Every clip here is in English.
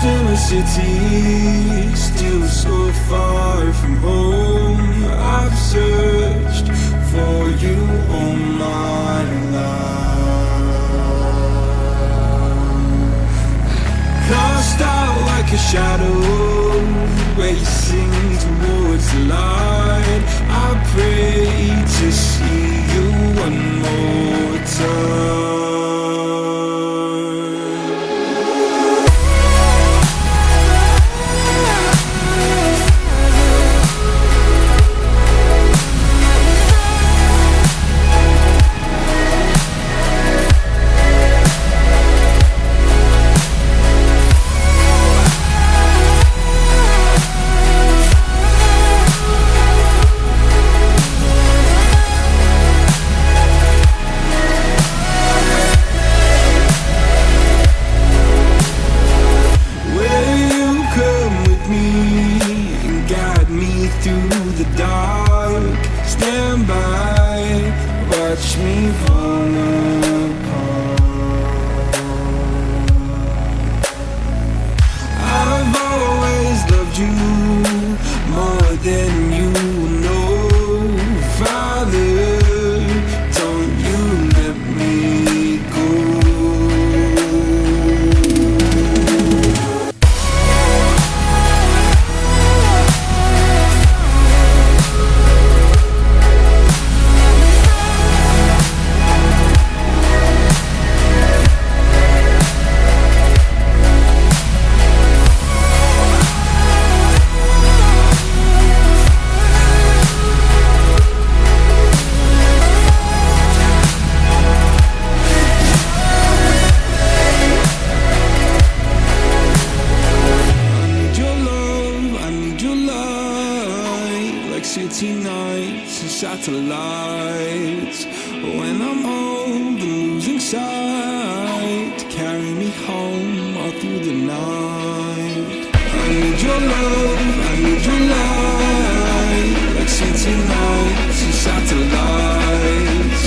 Still a city, still so far from home. I've searched for you all my life. Cast out like a shadow, racing towards the light. I pray to see you one more time. Watch me fall apart. I've always loved you more than you know. Father, don't you let me go. City nights and satellites. When I'm old and losing sight, carry me home all through the night. I need your love, I need your light. Like city nights and satellites.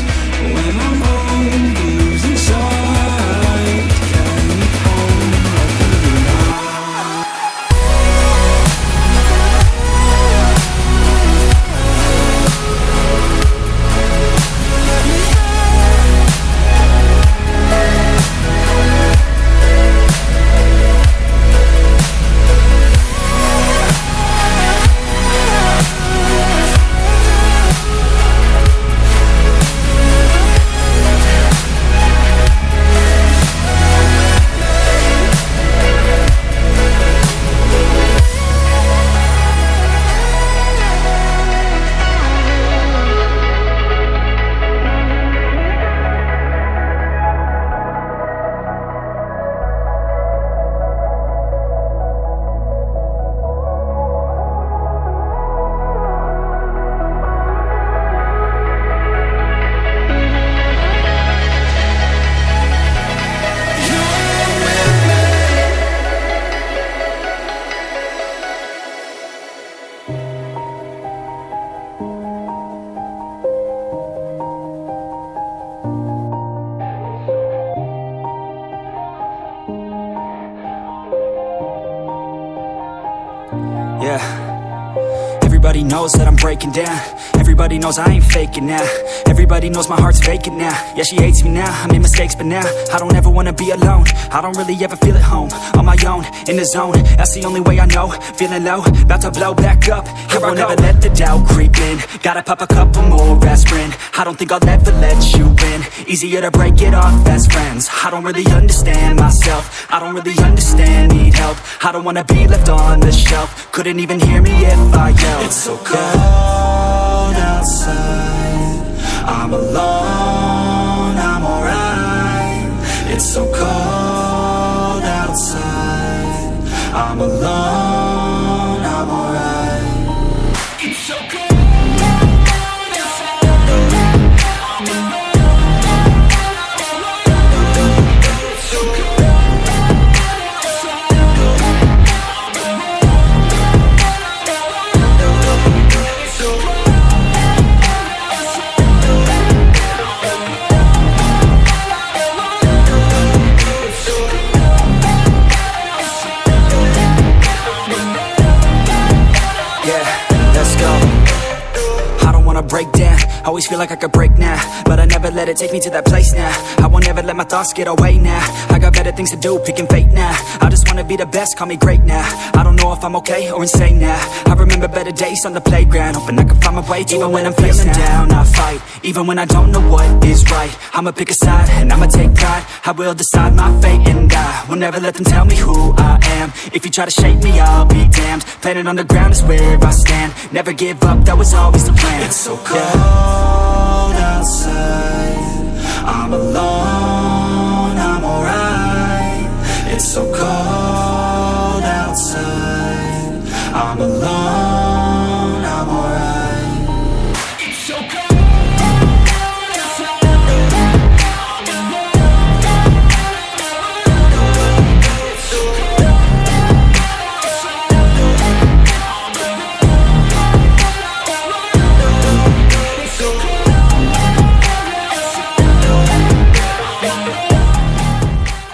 When I'm old and losing sight, carry me home all through the night. Yeah, everybody knows that I'm breaking down. Everybody knows I ain't faking now. Everybody knows my heart's vacant now. Yeah, she hates me now, I made mistakes but now I don't ever wanna be alone. I don't really ever feel at home. On my own, in the zone, that's the only way I know. Feeling low, about to blow back up. Here I won't ever let the doubt creep in. Gotta pop a couple more aspirin. I don't think I'll ever let you in. Easier to break it off best friends. I don't really understand myself. I don't really understand, need help. I don't wanna be left on the shelf. Couldn't even hear me if I yelled. It's so cold outside, I'm alone, I'm alright. It's so cold outside, I'm alone, I'm alright. It's so cold outside, I'm alone, I'm It's so cold outside, I'm alone. Always feel like I could break now, but I never let it take me to that place now. I won't ever let my thoughts get away now. I got better things to do, picking fate now. I just wanna be the best, call me great now. I don't know if I'm okay or insane now. I remember better days on the playground, hoping I can find my way even when I'm feeling down. I fight, even when I don't know what is right. I'ma pick a side, and I'ma take pride. I will decide my fate, and I will never let them tell me who I am. If you try to shape me, I'll be damned. Planet on the ground is where I stand. Never give up, that was always the plan. It's so cold outside, I'm alone, I'm alright. It's so cold outside, I'm alone.